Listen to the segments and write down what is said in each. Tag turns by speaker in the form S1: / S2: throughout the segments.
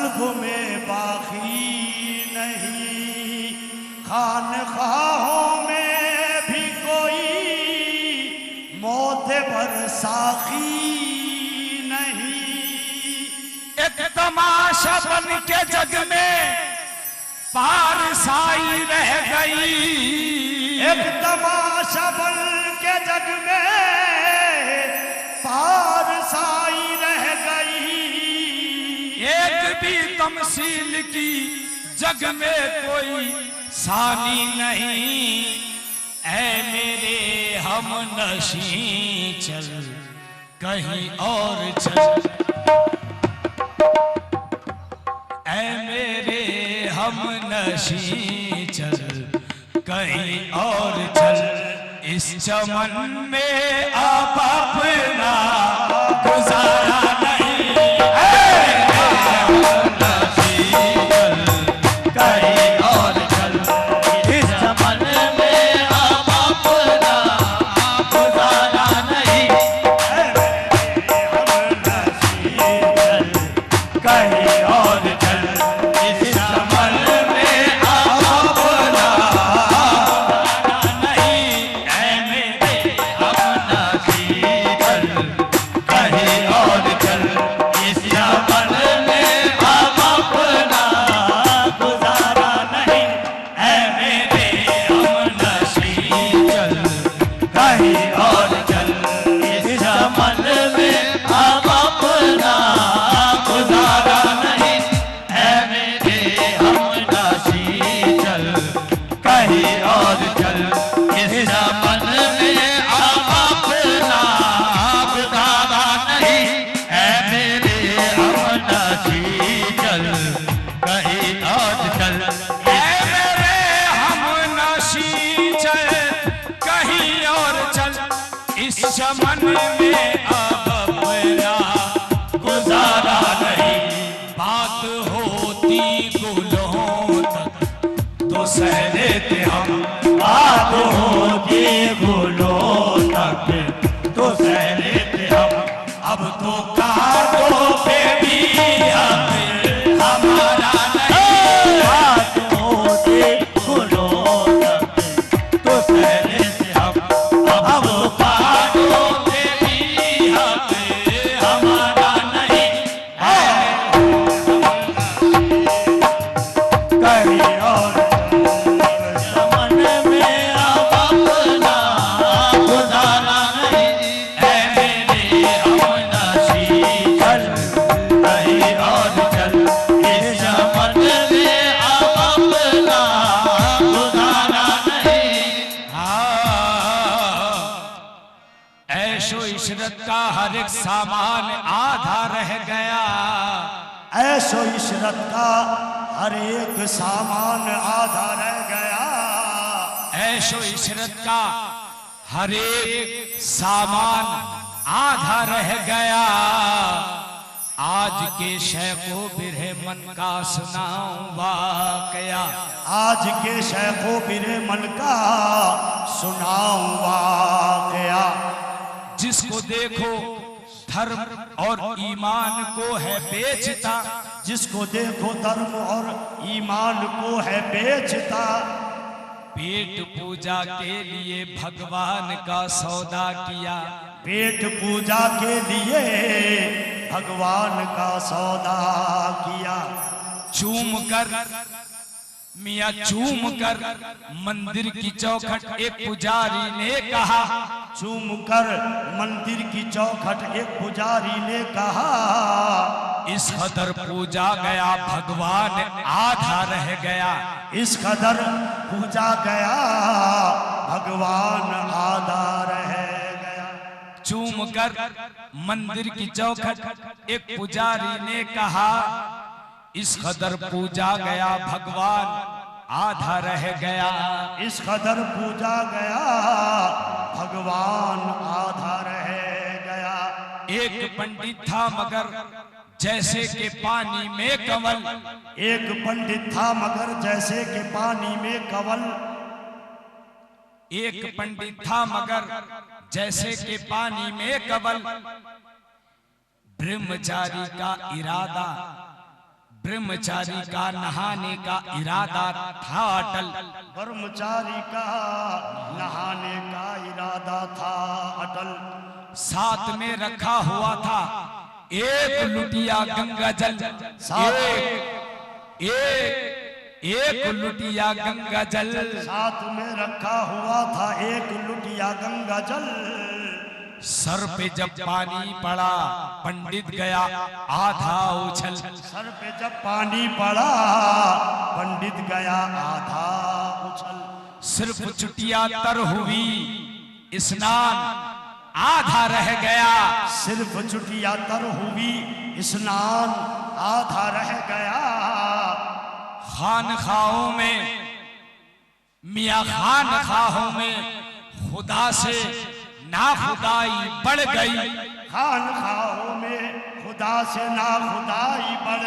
S1: कल्ब में बाकी नहीं, खानखाहों में भी कोई मौत पर साखी नहीं।
S2: एक तमाशा बन के जग में पारसाई रह गई,
S1: एक तमाशा बन के जग में पारसाई रह गई।
S2: एक भी तमसील की जग में कोई सानी नहीं। ऐ मेरे हम नशी चल कहीं और चल, ऐ मेरे हम नशी चल कहीं और चल। इस चमन में आप अपना गुजारा नहीं, हम नशी चल कहीं और चल। इस चमन में आप अपना गुजारा नहीं,
S1: हम नशी चल
S2: कहीं और चल। इस चमन में आप अपना गुजारा नहीं, ऐ मेरे हम नशी चल कहीं और चल। इस चमन में आप अपना गुजारा नहीं, ऐ मेरे हम नशी चल कहीं और चल। इस चमन में आप अपना गुजारा नहीं, ऐ मेरे हम नशी चल कहीं और चल। इस चमन में आप अपना गुजारा नहीं, ऐ मेरे हम नशी चल कहीं और चल। ऐ मेरे हम नशी चल कहीं और चल। इस चमन में अब अपना गुजारा नहीं। बात होती गुलों तक तो सह लेते हम, बात होती गुलों तक तो सह लेते हम। अब तो कांटों पे भी हक हमारा नहीं, बात होती गुलों तक तो सह लेते हम। अब तो कांटों पे भी हक हमारा नहीं, कहीं और चमन में अब अपना गुजारा नहीं, ऐ मेरे हम नशी चल कहीं और चल। इस चमन में अब अपना गुजारा नहीं। ऐशो इशरत का हर एक सामान आधा रह गया,
S1: ऐशो इशरत का हर एक सामान आधा रह गया।
S2: ऐशो इशरत का हर एक सामान आधा रह गया। आज के शेखो बिरहे मन का सुनाऊं वाकया,
S1: आज के शेखो बिरे मन का सुनाऊं वाकया।
S2: जिसको देखो धर्म और ईमान को है बेचता,
S1: जिसको देखो धर्म और ईमान को है बेचता।
S2: पेट पूजा के लिए भगवान का सौदा किया,
S1: पेट पूजा के लिए भगवान का सौदा किया।
S2: चूम कर मियाँ चूम कर मंदिर की चौखट एक पुजारी ने कहा,
S1: चूम कर मंदिर की चौखट एक पुजारी ने कहा।
S2: इस कदर पूजा गया भगवान आधा रह गया,
S1: इस कदर पूजा गया भगवान आधा रह गया।
S2: चूम कर मंदिर की चौखट एक पुजारी ने कहा, इस कदर पूजा गया भगवान आधा रह गया।
S1: इस कदर पूजा गया भगवान आधा रह गया।
S2: एक पंडित था मगर जैसे के पानी में कंवल,
S1: एक पंडित था मगर जैसे के पानी में कंवल।
S2: एक पंडित था मगर जैसे के पानी में कंवल। ब्रह्मचारी का इरादा ब्रह्मचारी का नहाने का इरादा था अटल।
S1: ब्रह्मचारी का नहाने का इरादा था अटल।
S2: साथ में रखा हुआ था एक लुटिया गंगा जल। एक लुटिया गंगा जल
S1: साथ में रखा हुआ था एक लुटिया गंगा जल।
S2: सर पे जब पानी पड़ा पंडित गया आधा उछल।
S1: सर पे जब पानी पड़ा पंडित गया आधा उछल।
S2: सिर्फ चुटिया तर हुई स्नान आधा रह गया।
S1: सिर्फ चुटिया तर हुई स्नान आधा रह गया।
S2: खानखाहों में मियाँ खानखाहों में खुदा से नाखुदाई बढ़ गई।
S1: खानखाहों में खुदा से नाखुदाई बढ़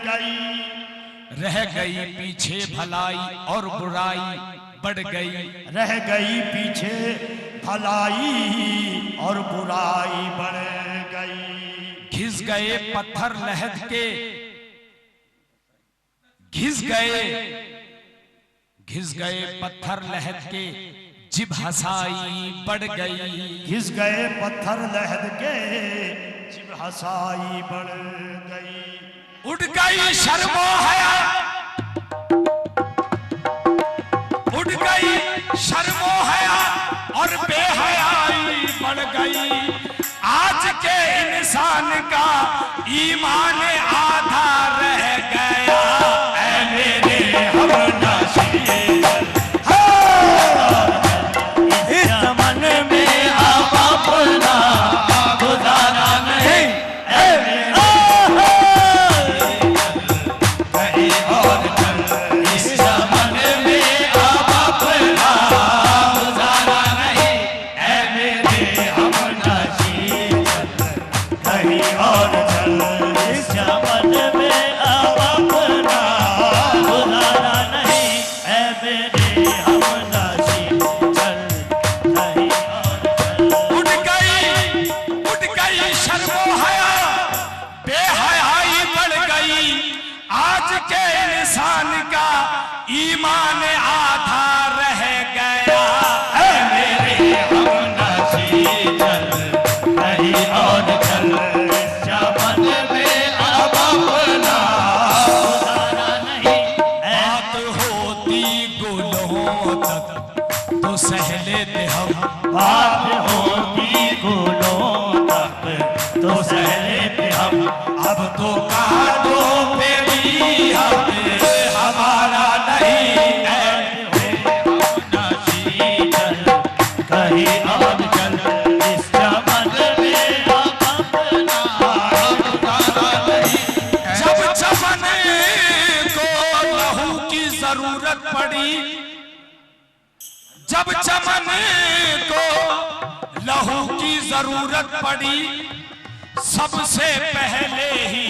S1: गई।
S2: रह गई पीछे भलाई और बुराई बढ़ गई।
S1: रह गई पीछे भलाई और बुराई बढ़ गई।
S2: घिस गए पत्थर लहद के घिस गए पत्थर लहद के जिब हसाई बढ़ गई।
S1: घिस गए पत्थर लहद के जिब हसाई बढ़ गई।
S2: उड़ गई शर्मो हया उड़ गई शर्मो हया और बेहयाई बढ़ गई। आज के इंसान का ईमान आधा रह गया। ऐ मेरे हमनशीं ईमान आधा रह गया।
S1: ऐ मेरे हमनशीं चल कहीं और चल। चमन में अब अपना गुजारा नहीं।
S2: बात होती गुलों तक तो सह लेते हम।
S1: बात होती गुलों तक तो सह लेते हम।
S2: अब तो कांधों पे भी हमारा नहीं।
S1: कहीं और चल इस चमन में अब अपना गुजारा नहीं।
S2: जब चमन को लहू की जरूरत पड़ी जब चमन को लहू की जरूरत पड़ी सबसे पहले ही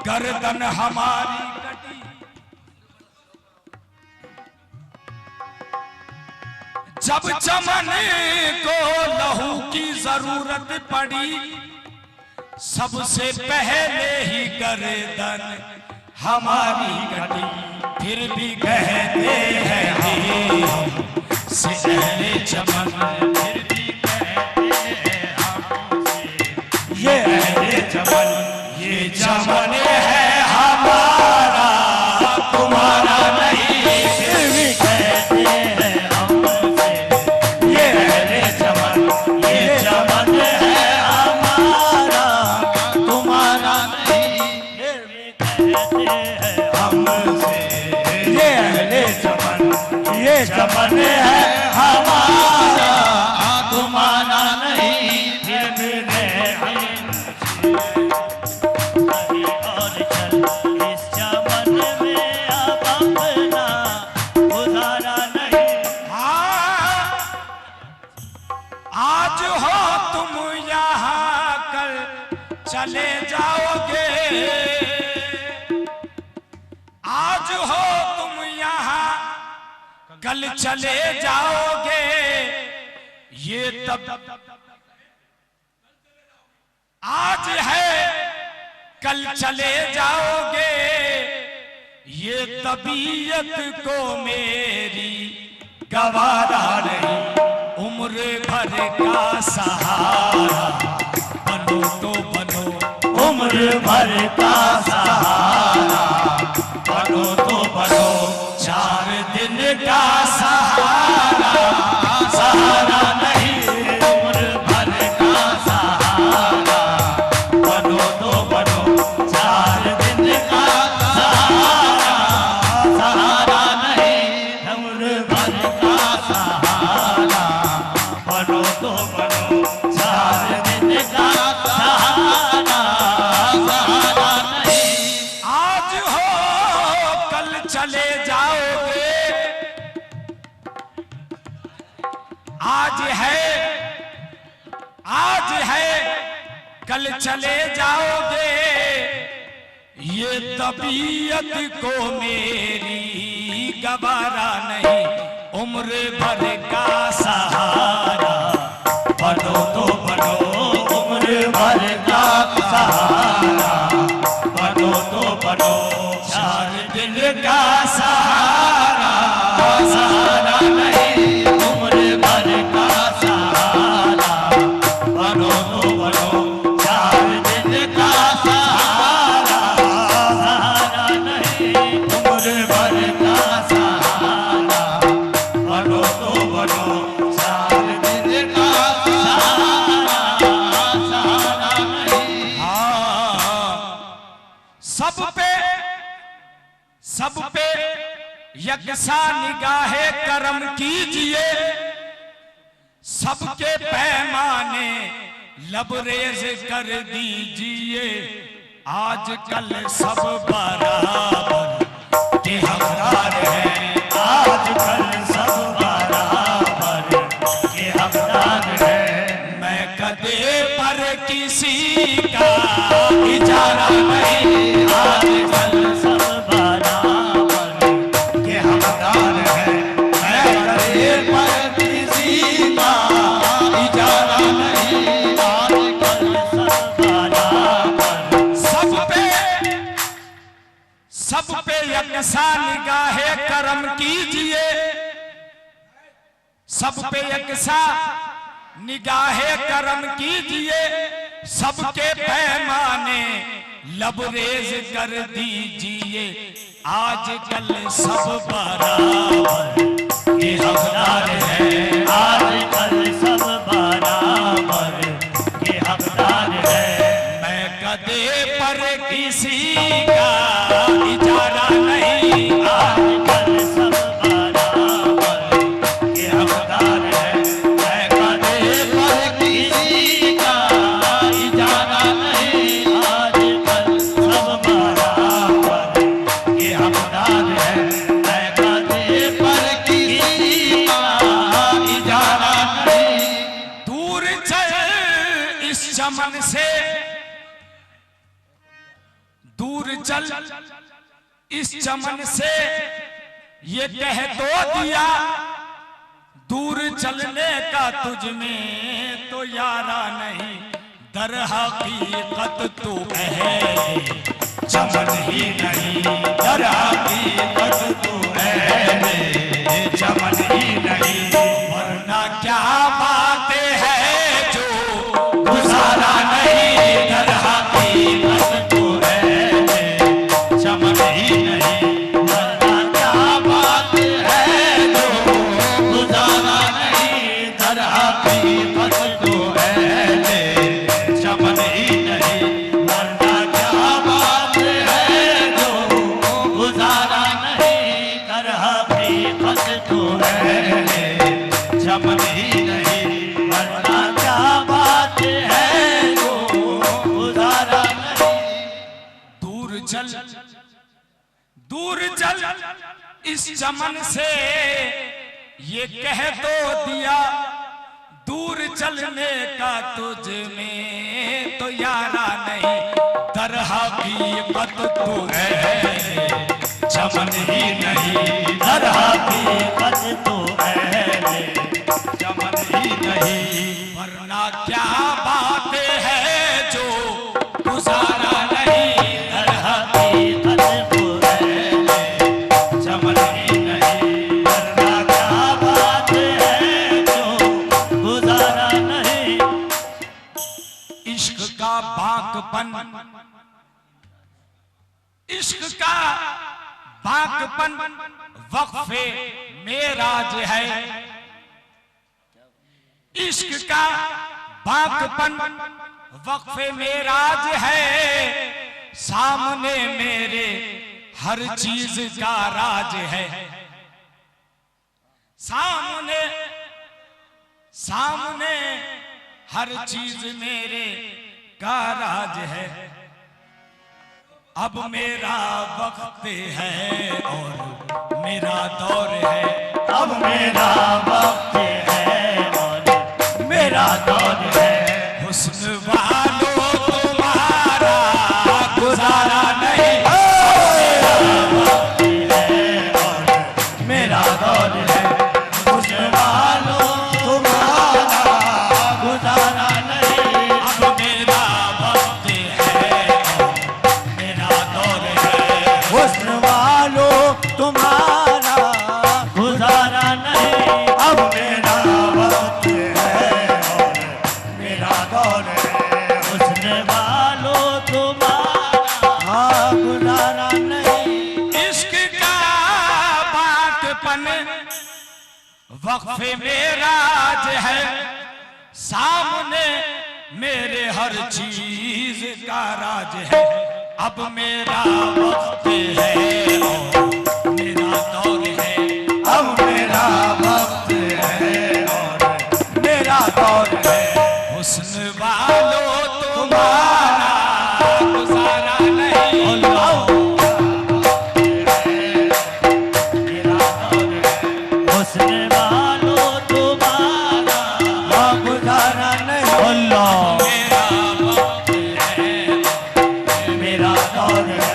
S2: गर्दन हमारी कटी। जब चमन को लहू की जरूरत पड़ी सबसे पहले ही गर्दन हमारी कटी। फिर भी कहते हैं हमसे अहले चमन। फिर भी कहते हैं हमसे ये अहले चमन। ये चमन है हमारा तुम्हारा नहीं।
S1: फिर भी कहते हैं हमसे ये अहले चमन। ये चमन है हमारा तुम्हारा नहीं। फिर भी कहते हैं हमसे ये अहले चमन। ये चमन है हमारा तुम्हारा नहीं। फिर भी कहीं और चल इस चमन में अब अपना गुजारा नहीं।
S2: हाँ, आज हो तुम यहाँ कल चले जाओगे। आज हो तुम यहाँ कल चले जाओगे। ये तब आज है कल चले जाओगे ये तबीयत को मेरी गवारा नहीं, उम्र भर का सहारा बनो तो बनो,
S1: उम्र भर का सहारा बनो तो बनो,
S2: 4 दिन का सहारा सहारा नहीं,
S1: उम्र भर का सहारा बनो तो बनो, 4 दिन का सहारा सहारा नहीं, उम्र भर का सहारा बनो तो बनो, 4 दिन का सहारा सहारा नहीं।
S2: आज हो कल चले जाओगे, आज है कल चले जाओगे ये तबीयत को मेरी गवारा नहीं, उम्र भर का सहारा
S1: बनो तो बनो, उम्र भर का सहारा बनो तो बनो, 4 दिन का सहारा सहारा नहीं, उम्र भर का सहारा बनो तो बनो, 4 दिन का सहारा सहारा नहीं, उम्र भर का सहारा बनो तो बनो, 4 दिन का सहारा सहारा नहीं।
S2: सब पे यकसा निगाहे करम कीजिए, सबके पैमाने लबरेज कर दीजिए, आजकल सब बराबर के हकदार हैं,
S1: आजकल सब बराबर के हकदार हैं,
S2: मैं कदे पर किसी का इजारा नहीं,
S1: आजकल सब बराबर के हकदार हैं, मैं कदे पर किसी का इजारा नहीं, आजकल सब बराबर
S2: सब पे यकसा निगाहे करम कीजिए, सब पे यकसा निगाहे करम कीजिए, सबके पैमाने लबरेज कर दीजिए, आजकल सब बराबर
S1: के हकदार हैं, आजकल सब बराबर के हकदार हैं,
S2: मैं कदे पर किसी का इजारा नहीं,
S1: आजकल सब बराबर के हकदार हैं, मैं कदे पर किसी का इजारा नहीं, आजकल सब बराबर के हकदार हैं, मैं कदे पर किसी का इजारा नहीं।
S2: दूर चल इस चमन से, दूर चल इस चमन से ये कह तो दिया, दूर चलने का तुझ में तो यारा नहीं, दर हकीकत तू अहले चमन ही नहीं,
S1: दर हकीकत तू अहले चमन ही नहीं,
S2: वरना क्या बातें हैं जो
S1: गुजारा नहीं, दर हकीकत तू अहले चमन ही नहीं, वरना क्या बात है जो गुजारा नहीं, दर हकीकत तू अहले चमन ही नहीं, वरना क्या बात है जो गुजारा नहीं, दर हकीकत तू अहले चमन ही नहीं, वरना क्या बात है जो गुजारा नहीं।
S2: दूर चल इस चमन से ये कह तो दिया, दूर चलने का तुझ में तो यारा नहीं, दर हकीकत तू है चमन ही नहीं,
S1: दर हकीकत तू अहले
S2: चमन ही नहीं, वरना क्या बातें हैं जो गुजारा नहीं। बाकपन, इश्क का बाकपन वक्फे मेराज है। इश्क का बाकपन वक्फे मेराज है, सामने मेरे हर चीज का राज है। सामने सामने हर चीज मेरे का राज है। अब मेरा वक्त है और मेरा दौर है।
S1: अब मेरा वक्त है और मेरा दौर है।
S2: हुस्न वालों तुम्हारा गुजारा नहीं।
S1: मेरा दौर है। हुस्न वालों तुम्हारा गुजारा नहीं।
S2: अब मेरा वक्त है और मेरा दौर है।
S1: हुस्न वालों तुम्हारा गुजारा नहीं। अब मेरा वक्त है और मेरा दौर है। हुस्न वालों तुम्हारा गुजारा नहीं।
S2: इश्क का बाकपन वक्फे मेराज है, सामने मेरे हर चीज का राज है। अब मेरा वक्त है और मेरा दौर है।
S1: अब मेरा वक्त है और मेरा दौर है।
S2: हुस्न वालों तुम्हारा गुजारा नहीं।
S1: मेरा दौर है। हुस्न वालों तुम्हारा गुजारा नहीं।
S2: मेरा वक्त है
S1: मेरा दौर है।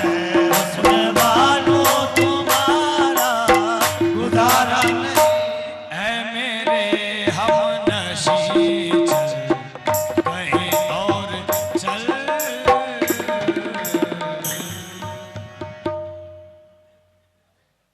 S1: हुस्न वालों तुम्हारा गुजारा नहीं।
S2: ऐ मेरे हम